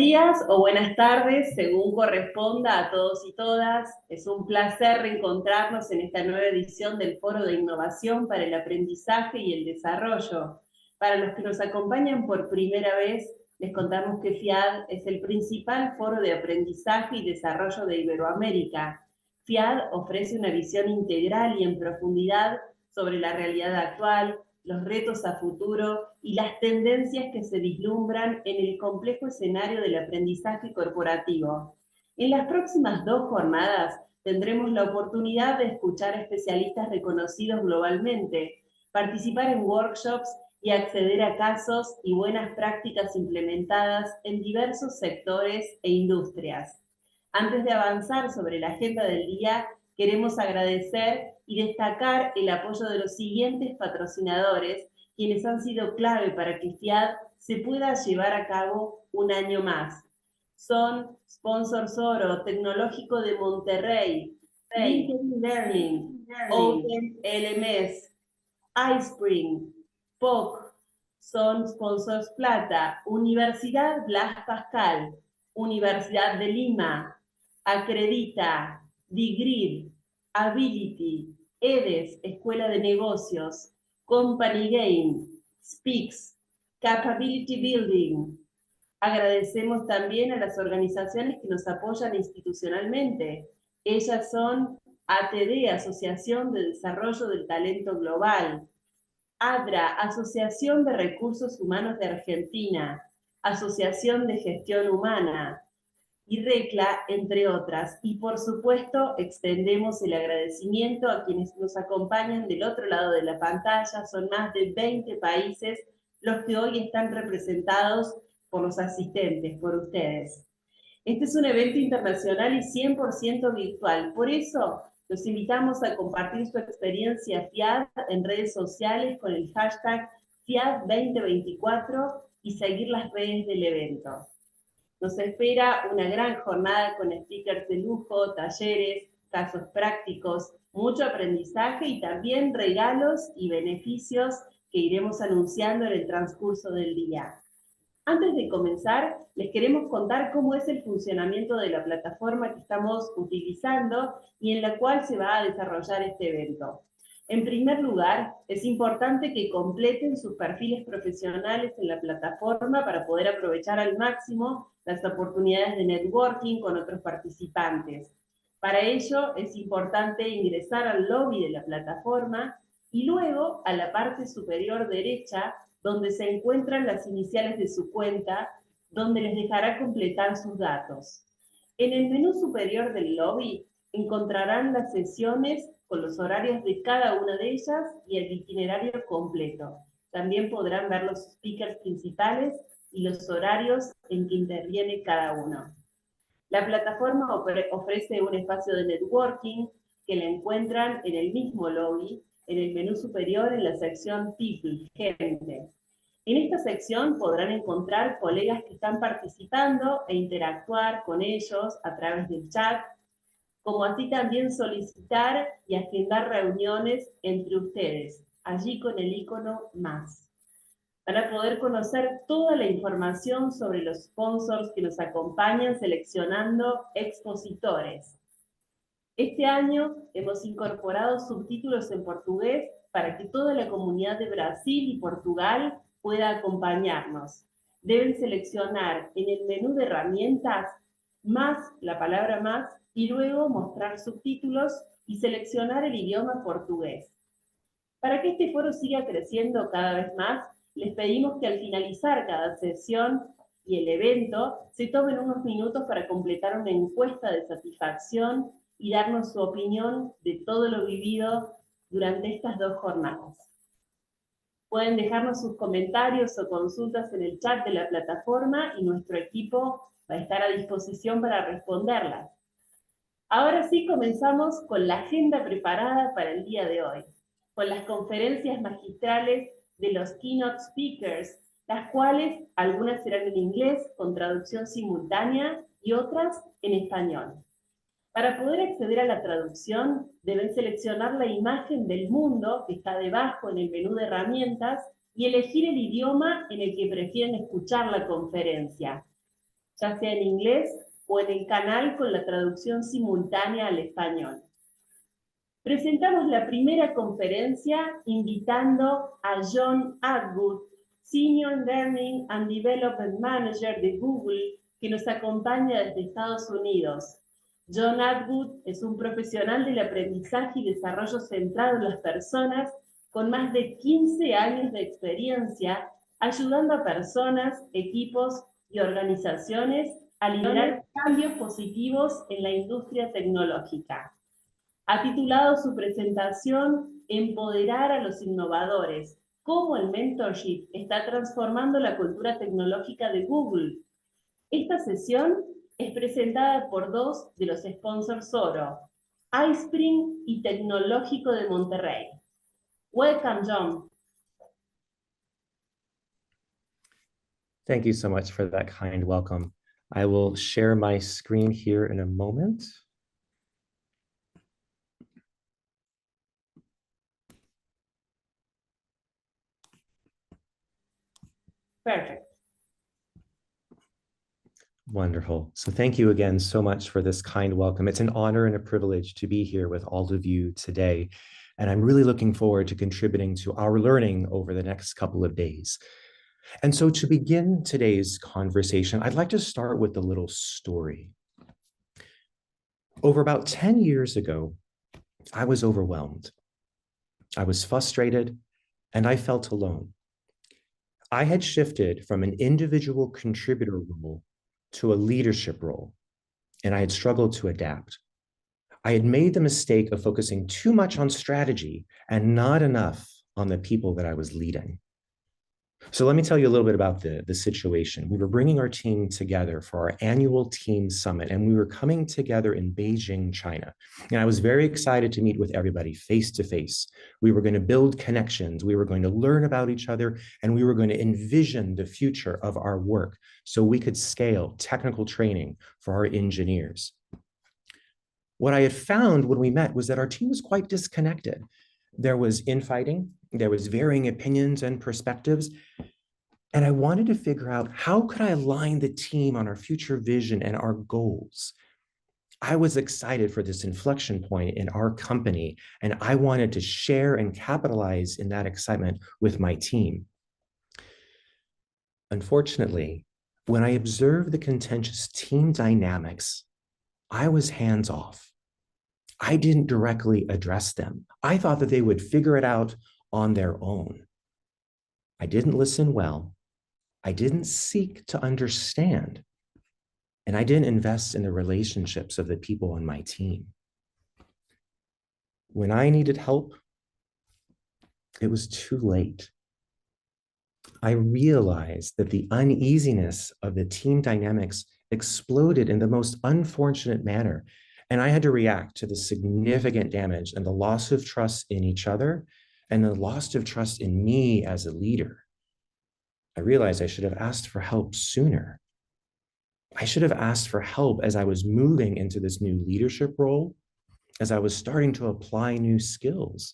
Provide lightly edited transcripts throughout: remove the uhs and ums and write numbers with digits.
días o buenas tardes, según corresponda a todos y todas. Es un placer reencontrarnos en esta nueva edición del Foro de Innovación para el Aprendizaje y el Desarrollo. Para los que nos acompañan por primera vez, les contamos que FIAD es el principal foro de aprendizaje y desarrollo de Iberoamérica. FIAD ofrece una visión integral y en profundidad sobre la realidad actual, los retos a futuro y las tendencias que se vislumbran en el complejo escenario del aprendizaje corporativo. En las próximas 2 jornadas tendremos la oportunidad de escuchar a especialistas reconocidos globalmente, participar en workshops y acceder a casos y buenas prácticas implementadas en diversos sectores e industrias. Antes de avanzar sobre la agenda del día, queremos agradecer y destacar el apoyo de los siguientes patrocinadores, quienes han sido clave para que FIAD se pueda llevar a cabo un año más. Son Sponsors Oro, Tecnológico de Monterrey, LinkedIn Learning, Open LMS, iSpring, POC, son Sponsors Plata, Universidad Blas Pascal, Universidad de Lima, Acredita, Digrid, Ability, EDES, Escuela de Negocios, Company Game, Speaks, Capability Building. Agradecemos también a las organizaciones que nos apoyan institucionalmente. Ellas son ATD, Asociación de Desarrollo del Talento Global, ADRA, Asociación de Recursos Humanos de Argentina, Asociación de Gestión Humana, y RECLA, entre otras. Y por supuesto, extendemos el agradecimiento a quienes nos acompañan del otro lado de la pantalla. Son más de 20 países los que hoy están representados por los asistentes, por ustedes. Este es un evento internacional y 100% virtual. Por eso, los invitamos a compartir su experiencia FIAD en redes sociales con el hashtag FIAD2024 y seguir las redes del evento. Nos espera una gran jornada con speakers de lujo, talleres, casos prácticos, mucho aprendizaje y también regalos y beneficios que iremos anunciando en el transcurso del día. Antes de comenzar, les queremos contar cómo es el funcionamiento de la plataforma que estamos utilizando y en la cual se va a desarrollar este evento. En primer lugar, es importante que completen sus perfiles profesionales en la plataforma para poder aprovechar al máximo las oportunidades de networking con otros participantes. Para ello, es importante ingresar al lobby de la plataforma y luego a la parte superior derecha, donde se encuentran las iniciales de su cuenta, donde les dejará completar sus datos. En el menú superior del lobby encontrarán las sesiones con los horarios de cada una de ellas y el itinerario completo. También podrán ver los speakers principales y los horarios en que interviene cada uno. La plataforma ofrece un espacio de networking que la encuentran en el mismo lobby, en el menú superior en la sección People, Gente. En esta sección podrán encontrar colegas que están participando e interactuar con ellos a través del chat, como así también solicitar y agendar reuniones entre ustedes, allí con el icono más. Para poder conocer toda la información sobre los sponsors que nos acompañan seleccionando expositores. Este año hemos incorporado subtítulos en portugués para que toda la comunidad de Brasil y Portugal pueda acompañarnos. Deben seleccionar en el menú de herramientas más, la palabra más, y luego mostrar subtítulos y seleccionar el idioma portugués. Para que este foro siga creciendo cada vez más, les pedimos que al finalizar cada sesión y el evento, se tomen unos minutos para completar una encuesta de satisfacción y darnos su opinión de todo lo vivido durante estas 2 jornadas. Pueden dejarnos sus comentarios o consultas en el chat de la plataforma y nuestro equipo va a estar a disposición para responderlas. Ahora sí comenzamos con la agenda preparada para el día de hoy, con las conferencias magistrales de los keynote speakers, las cuales algunas serán en inglés con traducción simultánea y otras en español. Para poder acceder a la traducción, deben seleccionar la imagen del mundo que está debajo en el menú de herramientas y elegir el idioma en el que prefieren escuchar la conferencia. ya sea en inglés o en el canal con la traducción simultánea al español. Presentamos la primera conferencia invitando a John Atwood, Senior Learning and Development Manager de Google, que nos acompaña desde Estados Unidos. John Atwood es un profesional del aprendizaje y desarrollo centrado en las personas con más de 15 años de experiencia, ayudando a personas, equipos y organizaciones a liderar cambios positivos en la industria tecnológica. Ha titulado su presentación Empoderar a los innovadores, cómo el mentorship está transformando la cultura tecnológica de Google. Esta sesión es presentada por dos de los sponsors oro, iSpring y Tecnológico de Monterrey. Welcome, John. Thank you so much for that kind welcome. I will share my screen here in a moment. Perfect. Wonderful. So thank you again so much for this kind welcome. It's an honor and a privilege to be here with all of you today. And I'm really looking forward to contributing to our learning over the next couple of days. And so to begin today's conversation, I'd like to start with a little story. Over about 10 years ago, I was overwhelmed. I was frustrated and I felt alone. I had shifted from an individual contributor role to a leadership role, and I had struggled to adapt. I had made the mistake of focusing too much on strategy and not enough on the people that I was leading. So let me tell you a little bit about the situation. We were bringing our team together for our annual team summit, and we were coming together in Beijing, China. And I was very excited to meet with everybody face to face. We were going to build connections. We were going to learn about each other, and we were going to envision the future of our work so we could scale technical training for our engineers. What I had found when we met was that our team was quite disconnected. There was infighting, there was varying opinions and perspectives, and I wanted to figure out how could I align the team on our future vision and our goals. I was excited for this inflection point in our company, and I wanted to share and capitalize in that excitement with my team. Unfortunately, when I observed the contentious team dynamics, I was hands off. I didn't directly address them. I thought that they would figure it out on their own. I didn't listen well. I didn't seek to understand. And I didn't invest in the relationships of the people on my team. When I needed help, it was too late. I realized that the uneasiness of the team dynamics exploded in the most unfortunate manner. And I had to react to the significant damage and the loss of trust in each other and the loss of trust in me as a leader. I realized I should have asked for help sooner. I should have asked for help as I was moving into this new leadership role, as I was starting to apply new skills.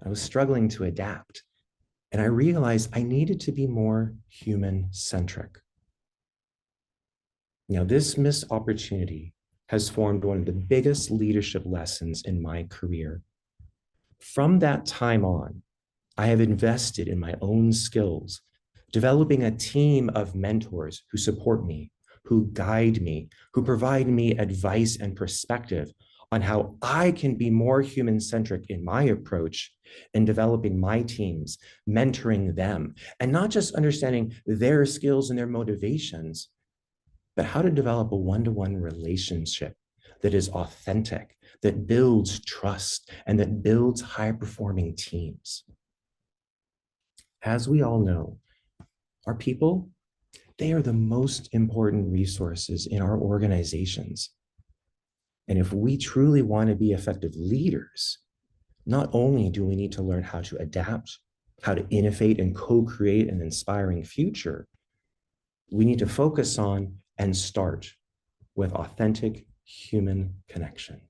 I was struggling to adapt. And I realized I needed to be more human-centric. Now, this missed opportunity has formed one of the biggest leadership lessons in my career. From that time on, I have invested in my own skills, developing a team of mentors who support me, who guide me, who provide me advice and perspective on how I can be more human-centric in my approach in developing my teams, mentoring them, and not just understanding their skills and their motivations, but how to develop a one-to-one relationship that is authentic, that builds trust, and that builds high-performing teams. As we all know, our people, they are the most important resources in our organizations. And if we truly want to be effective leaders, not only do we need to learn how to adapt, how to innovate and co-create an inspiring future, we need to focus on and start with authentic human connection.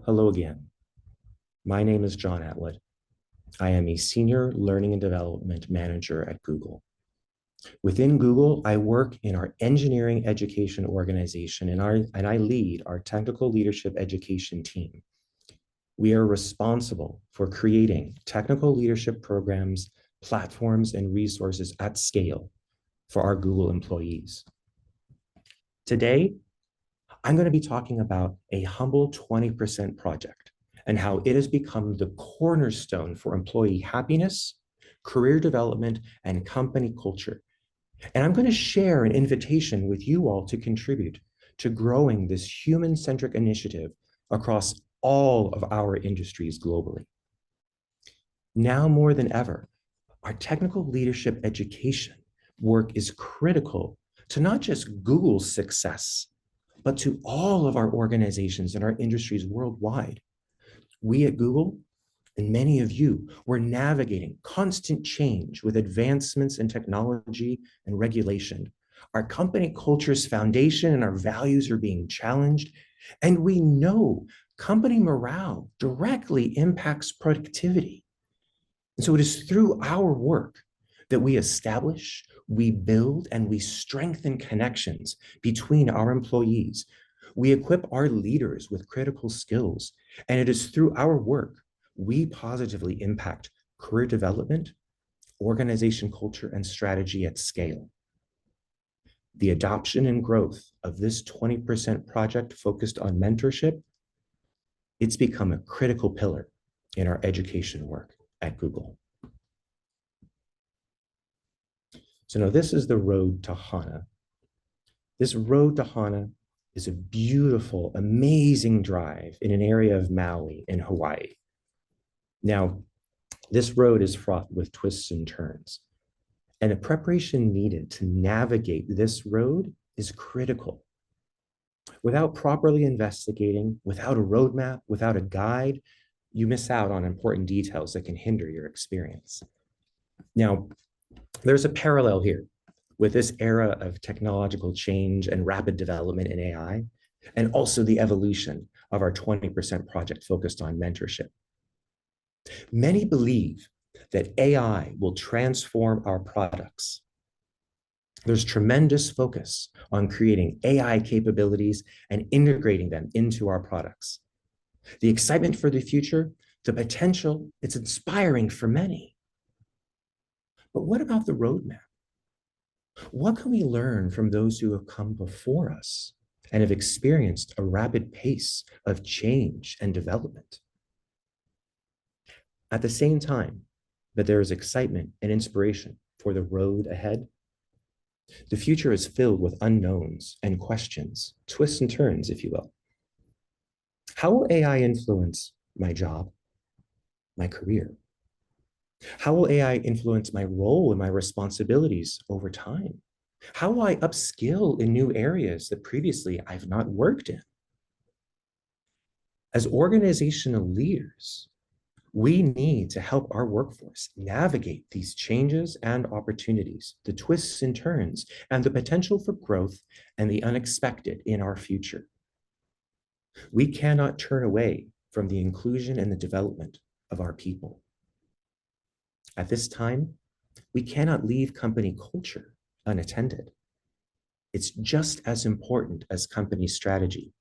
Hello again. My name is John Atwood. I am a Senior Learning and Development Manager at Google. Within Google, I work in our engineering education organization, and I lead our technical leadership education team. We are responsible for creating technical leadership programs, platforms, and resources at scale for our Google employees. Today, I'm going to be talking about a humble 20% project and how it has become the cornerstone for employee happiness, career development, and company culture. And I'm going to share an invitation with you all to contribute to growing this human-centric initiative across all of our industries globally. Now more than ever, our technical leadership education work is critical to not just Google's success, but to all of our organizations and our industries worldwide. We at Google, and many of you, were navigating constant change with advancements in technology and regulation. Our company culture's foundation and our values are being challenged, and we know company morale directly impacts productivity. And so it is through our work that we establish, we build, and we strengthen connections between our employees. We equip our leaders with critical skills, and it is through our work we positively impact career development, organization culture, and strategy at scale. The adoption and growth of this 20% project focused on mentorship, it's become a critical pillar in our education work at Google. So now this is the road to Hana. This road to Hana is a beautiful, amazing drive in an area of Maui in Hawaii. Now, this road is fraught with twists and turns, and the preparation needed to navigate this road is critical. Without properly investigating, without a roadmap, without a guide, you miss out on important details that can hinder your experience. Now, there's a parallel here with this era of technological change and rapid development in AI, and also the evolution of our 20% project focused on mentorship. Many believe that AI will transform our products. There's tremendous focus on creating AI capabilities and integrating them into our products. The excitement for the future, the potential, it's inspiring for many. But what about the roadmap? What can we learn from those who have come before us and have experienced a rapid pace of change and development? At the same time that there is excitement and inspiration for the road ahead, the future is filled with unknowns and questions, twists and turns, if you will. How will AI influence my job, my career? How will AI influence my role and my responsibilities over time? How will I upskill in new areas that previously I've not worked in? As organizational leaders, we need to help our workforce navigate these changes and opportunities, the twists and turns, and the potential for growth and the unexpected in our future. We cannot turn away from the inclusion and the development of our people. At this time, we cannot leave company culture unattended. It's just as important as company strategy,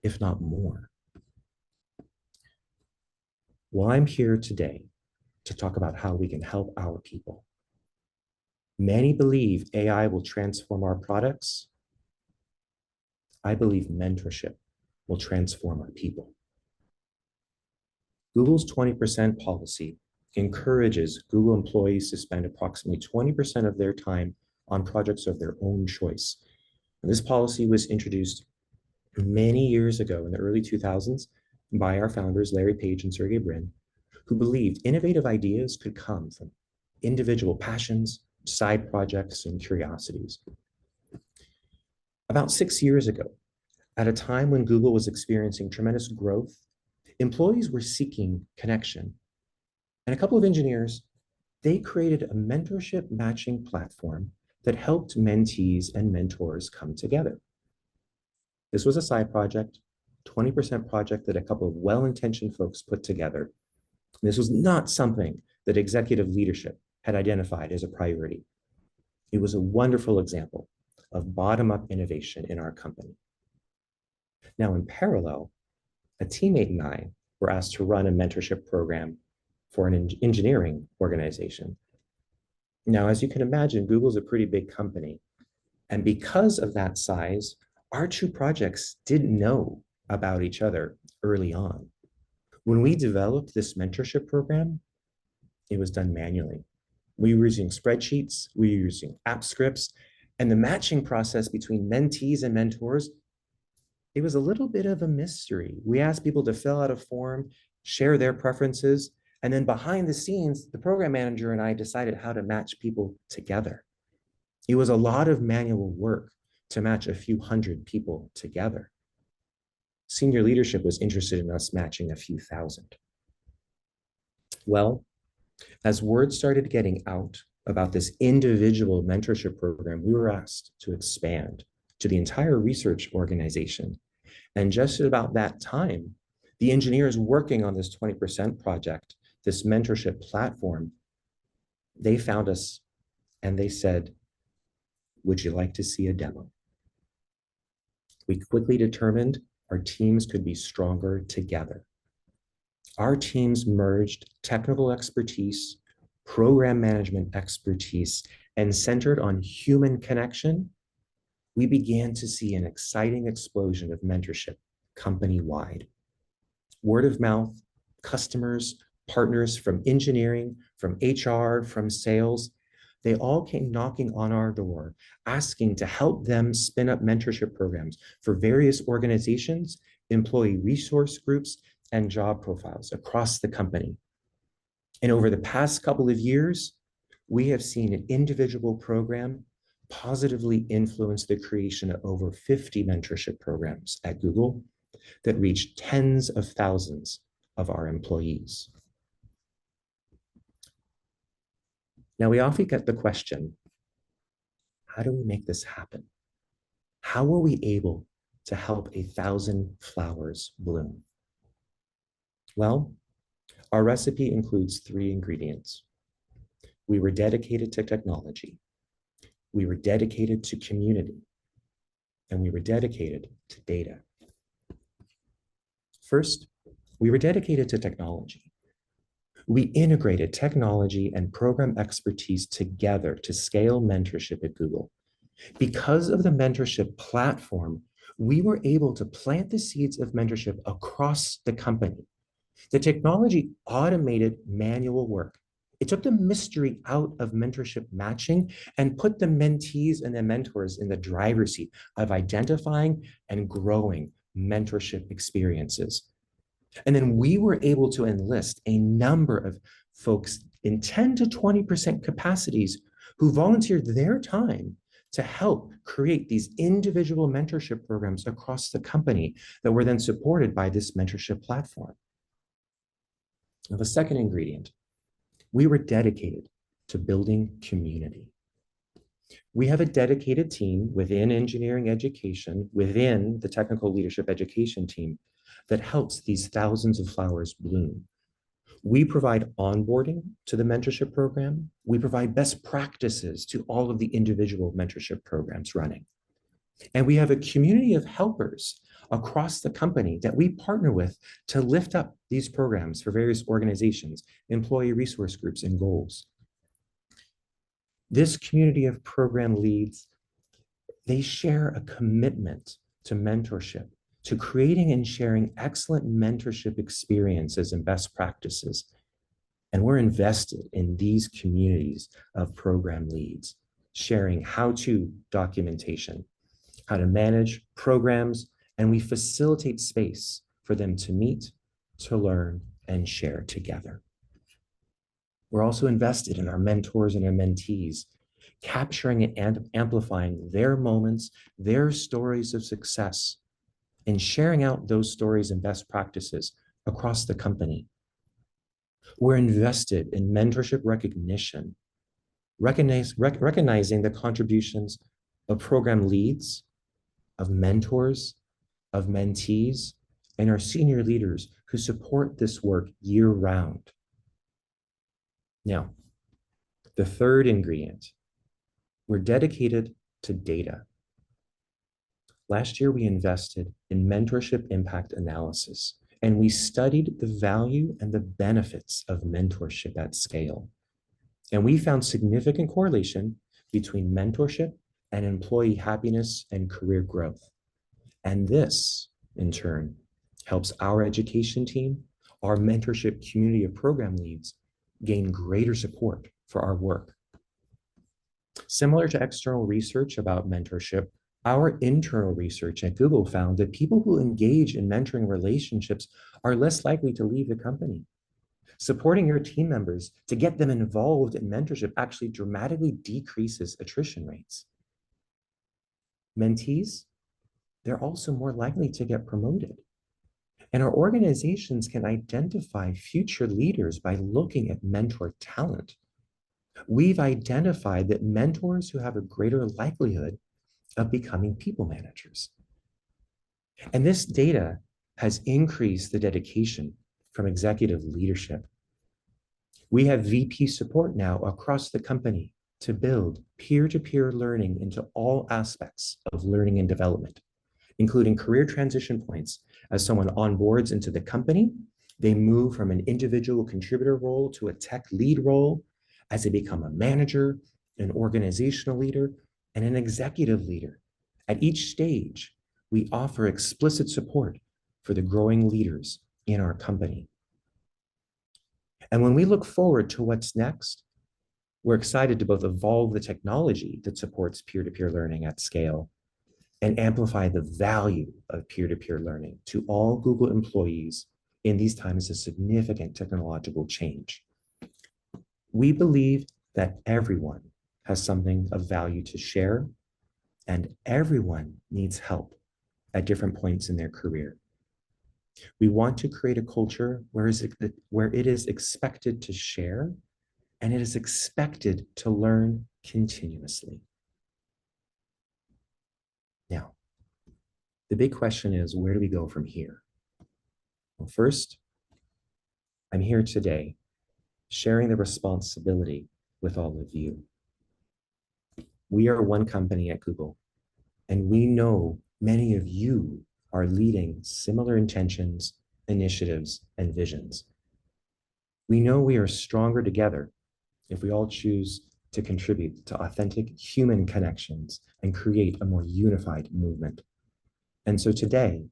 if not more. Well, I'm here today to talk about how we can help our people. Many believe AI will transform our products. I believe mentorship will transform our people. Google's 20% policy encourages Google employees to spend approximately 20% of their time on projects of their own choice. And this policy was introduced many years ago in the early 2000s by our founders, Larry Page and Sergey Brin, who believed innovative ideas could come from individual passions, side projects, and curiosities. About 6 years ago, at a time when Google was experiencing tremendous growth, employees were seeking connection. And a couple of engineers, they created a mentorship matching platform that helped mentees and mentors come together. This was a side project, 20% project that a couple of well-intentioned folks put together. This was not something that executive leadership had identified as a priority. It was a wonderful example of bottom-up innovation in our company. Now, in parallel, a teammate and I were asked to run a mentorship program for an engineering organization. Now, as you can imagine, Google's a pretty big company. And because of that size, our two projects didn't know about each other early on. When we developed this mentorship program, it was done manually. We were using spreadsheets, we were using app scripts, and the matching process between mentees and mentors, it was a little bit of a mystery. We asked people to fill out a form, share their preferences, and then behind the scenes, the program manager and I decided how to match people together. It was a lot of manual work to match a few hundred people together. Senior leadership was interested in us matching a few thousand. Well, as word started getting out about this individual mentorship program, we were asked to expand to the entire research organization. And just at about that time, the engineers working on this 20% project, this mentorship platform, they found us and they said, "Would you like to see a demo?" We quickly determined our teams could be stronger together. Our teams merged technical expertise, program management expertise, and centered on human connection. We began to see an exciting explosion of mentorship company-wide. Word of mouth, customers, partners from engineering, from HR, from sales, they all came knocking on our door, asking to help them spin up mentorship programs for various organizations, employee resource groups, and job profiles across the company. And over the past couple of years, we have seen an individual program positively influence the creation of over 50 mentorship programs at Google that reach tens of thousands of our employees. Now, we often get the question, how do we make this happen? How were we able to help 1,000 flowers bloom? Well, our recipe includes 3 ingredients. We were dedicated to technology, we were dedicated to community, and we were dedicated to data. First, we were dedicated to technology. We integrated technology and program expertise together to scale mentorship at Google. Because of the mentorship platform, we were able to plant the seeds of mentorship across the company. The technology automated manual work. It took the mystery out of mentorship matching and put the mentees and the mentors in the driver's seat of identifying and growing mentorship experiences. And then we were able to enlist a number of folks in 10 to 20% capacities who volunteered their time to help create these individual mentorship programs across the company that were then supported by this mentorship platform. Now, the second ingredient, we were dedicated to building community. We have a dedicated team within engineering education, within the technical leadership education team, that helps these thousands of flowers bloom. We provide onboarding to the mentorship program. We provide best practices to all of the individual mentorship programs running. And we have a community of helpers across the company that we partner with to lift up these programs for various organizations, employee resource groups, and goals. This community of program leads, they share a commitment to mentorship, to creating and sharing excellent mentorship experiences and best practices. And we're invested in these communities of program leads, sharing how-to documentation, how to manage programs, and we facilitate space for them to meet, to learn, and share together. We're also invested in our mentors and our mentees, capturing and amplifying their moments, their stories of success, and sharing out those stories and best practices across the company. We're invested in mentorship recognition, recognizing the contributions of program leads, of mentors, of mentees, and our senior leaders who support this work year-round. Now, the third ingredient, We're dedicated to data. Last year, we invested in mentorship impact analysis, and we studied the value and the benefits of mentorship at scale. And we found significant correlation between mentorship and employee happiness and career growth. And this, in turn, helps our education team, our mentorship community of program leads, gain greater support for our work. Similar to external research about mentorship, our internal research at Google found that people who engage in mentoring relationships are less likely to leave the company. Supporting your team members to get them involved in mentorship actually dramatically decreases attrition rates. Mentees, they're also more likely to get promoted. And our organizations can identify future leaders by looking at mentor talent. We've identified that mentors who have a greater likelihood of becoming people managers. And this data has increased the dedication from executive leadership. We have VP support now across the company to build peer-to-peer learning into all aspects of learning and development, including career transition points. As someone onboards into the company, they move from an individual contributor role to a tech lead role. As they become a manager, an organizational leader, and an executive leader. At each stage, we offer explicit support for the growing leaders in our company. And when we look forward to what's next, we're excited to both evolve the technology that supports peer-to-peer learning at scale and amplify the value of peer-to-peer learning to all Google employees in these times of significant technological change. We believe that everyone has something of value to share, and everyone needs help at different points in their career. We want to create a culture where it is expected to share, and it is expected to learn continuously. Now, the big question is, where do we go from here? Well, first, I'm here today sharing the responsibility with all of you. We are one company at Google, and we know many of you are leading similar intentions, initiatives, and visions. We know we are stronger together if we all choose to contribute to authentic human connections and create a more unified movement. And so today,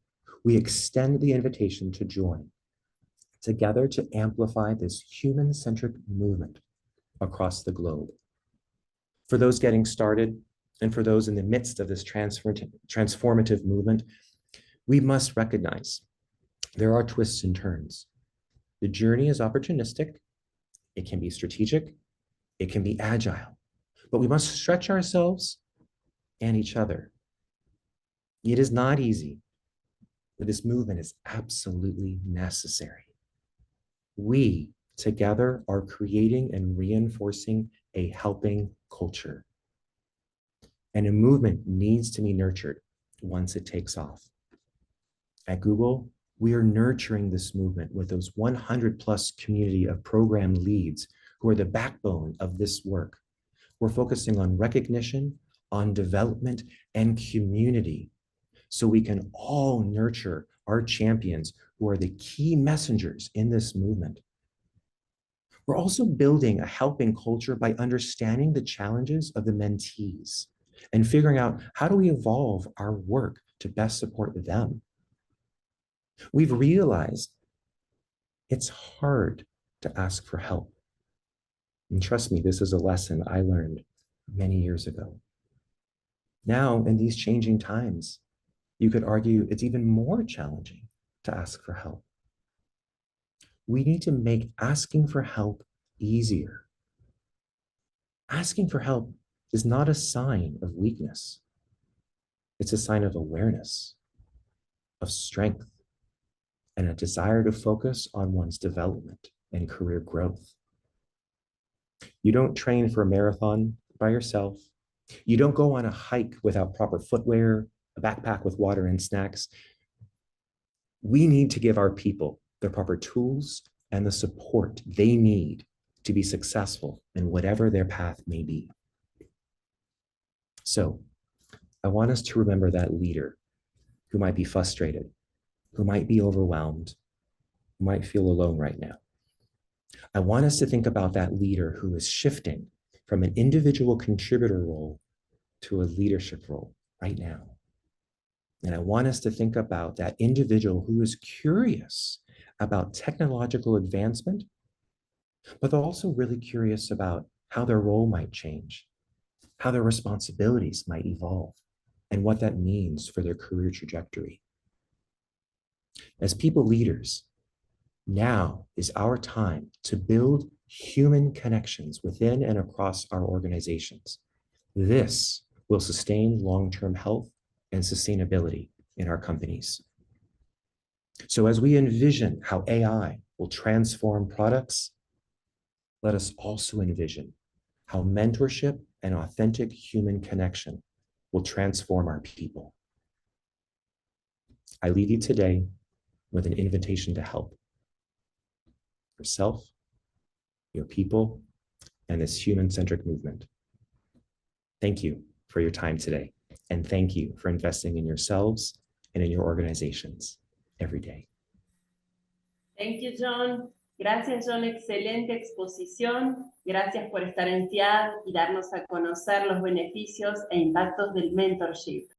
we extend the invitation to join together to amplify this human-centric movement across the globe. For those getting started, and for those in the midst of this transformative movement, we must recognize there are twists and turns. The journey is opportunistic, it can be strategic, it can be agile, but we must stretch ourselves and each other. It is not easy, but this movement is absolutely necessary. We together are creating and reinforcing a helping culture. And a movement needs to be nurtured once it takes off. At Google, we are nurturing this movement with those 100+ community of program leads who are the backbone of this work. We're focusing on recognition, on development, and community, so we can all nurture our champions who are the key messengers in this movement. We're also building a helping culture by understanding the challenges of the mentees and figuring out how do we evolve our work to best support them. We've realized it's hard to ask for help. And trust me, this is a lesson I learned many years ago. Now, in these changing times, you could argue it's even more challenging to ask for help. We need to make asking for help easier. Asking for help is not a sign of weakness. It's a sign of awareness, of strength, and a desire to focus on one's development and career growth. You don't train for a marathon by yourself. You don't go on a hike without proper footwear, a backpack with water and snacks. We need to give our people the proper tools and the support they need to be successful in whatever their path may be. So I want us to remember that leader who might be frustrated, who might be overwhelmed, who might feel alone right now. I want us to think about that leader who is shifting from an individual contributor role to a leadership role right now. And I want us to think about that individual who is curious about technological advancement, but also really curious about how their role might change, how their responsibilities might evolve, and what that means for their career trajectory. As people leaders, now is our time to build human connections within and across our organizations. This will sustain long-term health and sustainability in our companies. So as we envision how AI will transform products, let us also envision how mentorship and authentic human connection will transform our people. I leave you today with an invitation to help yourself, your people, and this human-centric movement. Thank you for your time today, and thank you for investing in yourselves and in your organizations every day. Thank you, John. Gracias, John. Excelente exposición. Gracias por estar en TIAD y darnos a conocer los beneficios e impactos del mentorship.